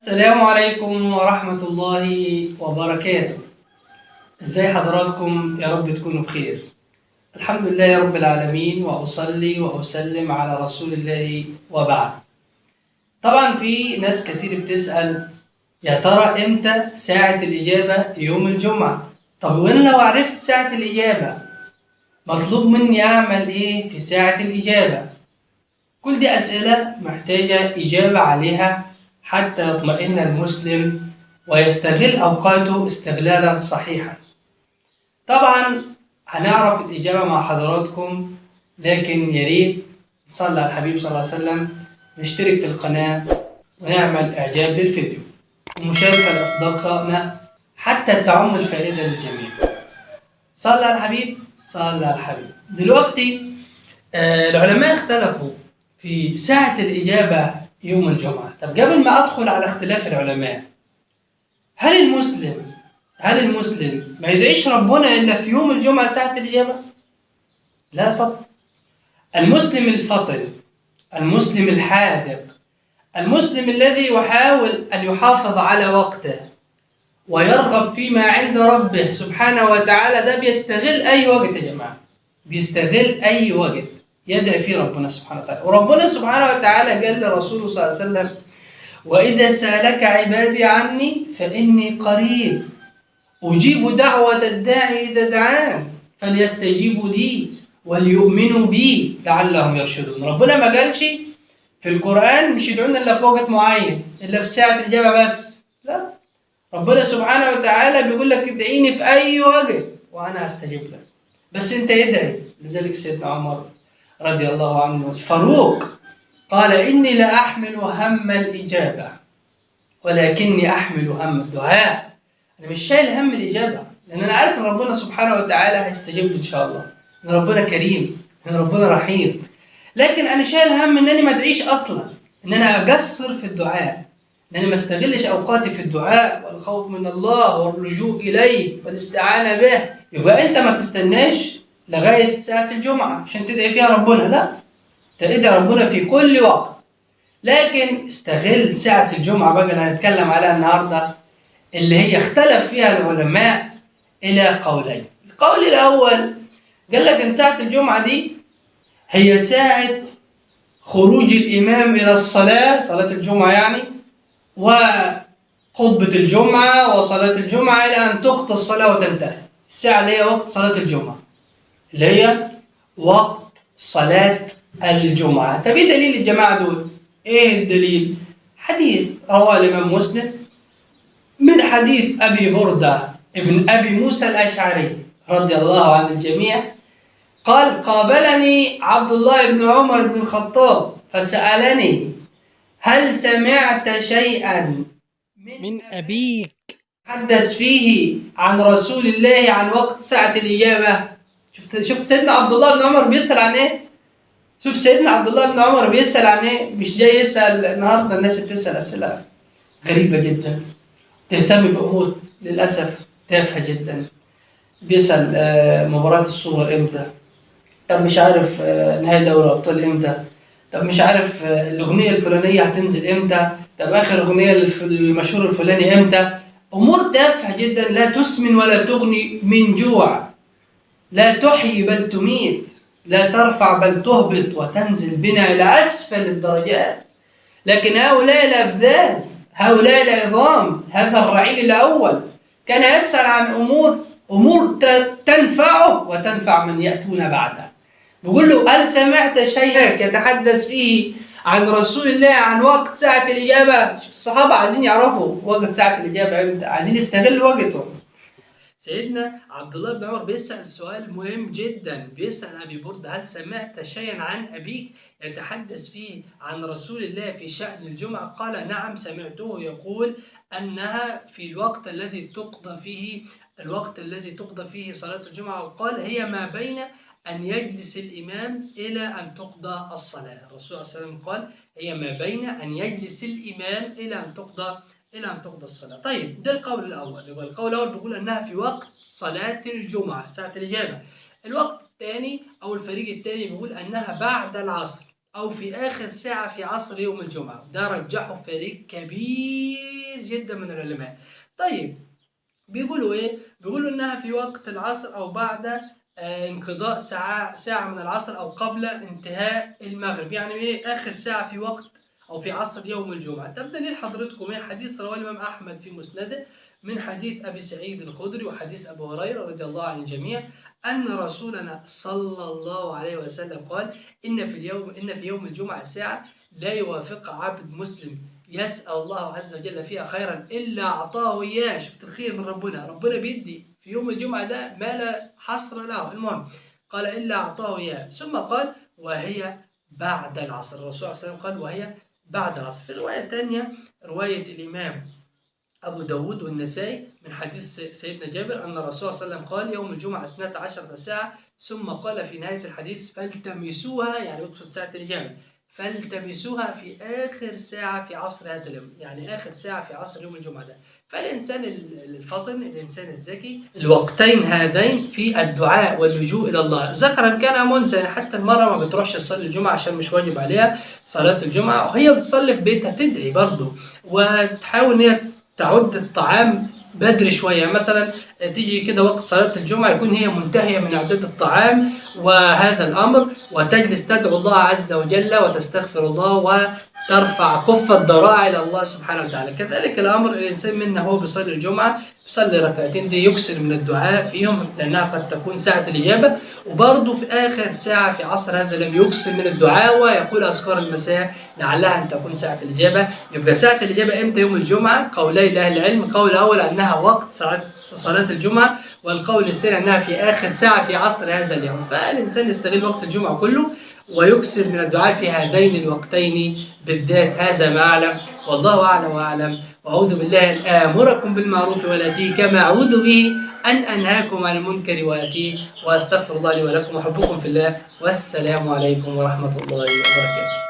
السلام عليكم ورحمة الله وبركاته. ازاي حضراتكم؟ يا رب تكونوا بخير. الحمد لله يا رب العالمين، وأصلي وأسلم على رسول الله وبعد. طبعا في ناس كتير بتسأل يا ترى امتى ساعة الإجابة يوم الجمعة؟ طب وانا لو عرفت ساعة الإجابة مطلوب مني أعمل إيه في ساعة الإجابة؟ كل دي أسئلة محتاجة إجابة عليها حتى يطمئن المسلم ويستغل أوقاته استغلالا صحيحا. طبعا هنعرف الإجابة مع حضراتكم، لكن يا ريت نصلي على الحبيب صلى الله عليه وسلم، نشترك في القناة ونعمل إعجاب للفيديو ومشاركة لأصدقائنا حتى تعم الفائدة للجميع. صلى على الحبيب، صلى على الحبيب. دلوقتي العلماء اختلفوا في ساعة الإجابة يوم الجمعة. طب قبل ما أدخل على اختلاف العلماء، هل المسلم ما يدعيش ربنا إلا في يوم الجمعة ساعة الإجابة؟ لا طبعا. المسلم الفطن، المسلم الحاذق، المسلم الذي يحاول أن يحافظ على وقته ويرغب فيما عند ربه سبحانه وتعالى، ده بيستغل أي وقت يا جماعة، بيستغل أي وقت يدعي فيه ربنا سبحانه وتعالى. وربنا سبحانه وتعالى قال لرسوله صلى الله عليه وسلم: وإذا سألك عبادي عني فإني قريب أجيب دعوة الداعي إذا دعان فليستجيبوا لي وليؤمنوا بي لعلهم يرشدون. ربنا ما قالش في القرآن مش يدعونا إلا في وقت معين، إلا في ساعة الإجابة بس، لا. ربنا سبحانه وتعالى بيقول لك ادعيني في أي وقت وأنا هستجيب لك، بس أنت ادعي. لذلك سيدنا عمر رضي الله عنه الفاروق قال: إني لا أحمل هم الإجابة ولكني أحمل هم الدعاء. أنا مش شايل هم الإجابة، لأن أنا عارف إن ربنا سبحانه وتعالى هيستجيب لي إن شاء الله، إن ربنا كريم، إن ربنا رحيم. لكن أنا شايل هم إنني ما أدعيش أصلا، إن أنا أقصر في الدعاء، إن أنا ما استغلش أوقاتي في الدعاء والخوف من الله واللجوء إليه والاستعانة به. يبقى أنت ما تستناش لغاية ساعة الجمعة عشان تدعي فيها ربنا، لا، تدعي ربنا في كل وقت. لكن استغل ساعة الجمعة بقى اللي هنتكلم عليها النهاردة، اللي هي اختلف فيها العلماء إلى قولين. القول الأول قال لك إن ساعة الجمعة دي هي ساعة خروج الإمام إلى الصلاة، صلاة الجمعة يعني، وخطبة الجمعة وصلاة الجمعة إلى أن تقضى الصلاة وتنتهي. الساعة اللي هي وقت صلاة الجمعة، اللي هي وقت صلاة الجمعة. طب إيه دليل الجماعة دول؟ إيه الدليل؟ حديث رواه الإمام مسلم من حديث أبي بردة ابن أبي موسى الأشعري رضي الله عن الجميع قال: قابلني عبد الله بن عمر بن الخطاب فسألني: هل سمعت شيئا من أبيك حدث فيه عن رسول الله عن وقت ساعة الإجابة؟ شفت سيدنا عبد الله بن عمر بيسأل عن إيه؟ شوف سيدنا عبد الله بن عمر بيسأل عن إيه؟ مش جاي يسأل. النهارده الناس بتسأل أسئلة غريبة جدا، تهتم بأمور للأسف تافهة جدا. بيسأل مباراة السوبر إمتى؟ طب مش عارف نهائي دوري الأبطال إمتى؟ طب مش عارف الأغنية الفلانية هتنزل إمتى؟ طب آخر أغنية المشهور الفلاني إمتى؟ أمور تافهة جدا لا تسمن ولا تغني من جوع، لا تحيي بل تميت، لا ترفع بل تهبط وتنزل بنا إلى أسفل الدرجات. لكن هؤلاء الأبدال، هؤلاء العظام، هذا الرعيل الأول كان يسأل عن أمور تنفعه وتنفع من يأتون بعده. بيقول له: هل سمعت شيئا يتحدث فيه عن رسول الله عن وقت ساعة الإجابة؟ الصحابة عايزين يعرفوا وقت ساعة الإجابة إمتى، عايزين يستغلوا وقتهم. سيدنا عبد الله بن عمر بيسأل سؤال مهم جدا، بيسأل أبي بردة: هل سمعت شيئا عن أبيك يتحدث فيه عن رسول الله في شأن الجمعة؟ قال: نعم سمعته يقول أنها في الوقت الذي تقضى فيه صلاة الجمعة، وقال: هي ما بين أن يجلس الإمام إلى أن تقضى الصلاة. الرسول صلى الله عليه وسلم قال: هي ما بين أن يجلس الإمام إلى أن تقضى الصلاة. طيب ده القول الأول. يبقى القول الأول بيقول أنها في وقت صلاة الجمعة ساعة الإجابة. الوقت الثاني أو الفريق الثاني بيقول أنها بعد العصر، أو في آخر ساعة في عصر يوم الجمعة. ده رجحه فريق كبير جدا من العلماء. طيب بيقولوا إيه؟ بيقولوا إنها في وقت العصر أو بعد انقضاء ساعة من العصر أو قبل انتهاء المغرب. يعني إيه آخر ساعة في وقت أو في عصر يوم الجمعة؟ طب دليل حضرتكم إيه؟ حديث رواه الإمام أحمد في مسنده من حديث أبي سعيد الخدري وحديث أبو هريرة رضي الله عن الجميع أن رسولنا صلى الله عليه وسلم قال: إن في يوم الجمعة ساعة لا يوافق عبد مسلم يسأل الله عز وجل فيها خيرا إلا أعطاه إياه. شفت الخير من ربنا بيدي في يوم الجمعة ده ما لا حصر له. المهم قال: إلا أعطاه إياه. ثم قال: وهي بعد العصر. الرسول صلى الله عليه وسلم قال: وهي بعد العصر. في رواية ثانية رواية الإمام أبو داود والنسائي من حديث سيدنا جابر أن الرسول صلى الله عليه وسلم قال: يوم الجمعة 12 ساعة. ثم قال في نهاية الحديث: فالتمسوها، يعني يقصد ساعة الإجابة، فالتمسوها في آخر ساعة في عصر هذا اليوم، يعني آخر ساعة في عصر يوم الجمعة ده. فالإنسان الفطن، الإنسان الذكي، الوقتين هذين في الدعاء واللجوء إلى الله، ذكرا كان منسى. حتى المرأة ما بتروحش تصلي الجمعة عشان مش واجب عليها صلاة الجمعة، وهي بتصلي في بيتها تدعي برضه، وتحاول إن هي تعد الطعام بدري شوية. مثلا تيجي كده وقت صلاة الجمعة يكون هي منتهية من إعداد الطعام وهذا الأمر، وتجلس تدعو الله عز وجل وتستغفر الله وترفع كف الضراعة إلى الله سبحانه وتعالى. كذلك الأمر الإنسان منا هو بيصلي الجمعة بيصلي ركعتين دي يكسر من الدعاء فيهم لأنها قد تكون ساعة الإجابة، وبرضه في آخر ساعة في عصر هذا اليوم يكسر من الدعاء ويقول أذكار المساء لعلها أن تكون ساعة الإجابة. يبقى ساعة الإجابة إمتى يوم الجمعة؟ قولي لأهل العلم: قول الأول أنها وقت صلاة الجمعة، والقول الثاني أنها في آخر ساعة في عصر هذا اليوم. فالإنسان يستغل وقت الجمعة كله ويكسر من الدعاء في هذين الوقتين بالذات. هذا ما أعلم، والله أعلم وأعلم، وأعوذ بالله أن آمركم بالمعروف وآتيه كما أعوذ به أن أنهاكم عن المنكر وآتيه، وأستغفر الله لي ولكم وأحبكم في الله، والسلام عليكم ورحمة الله وبركاته.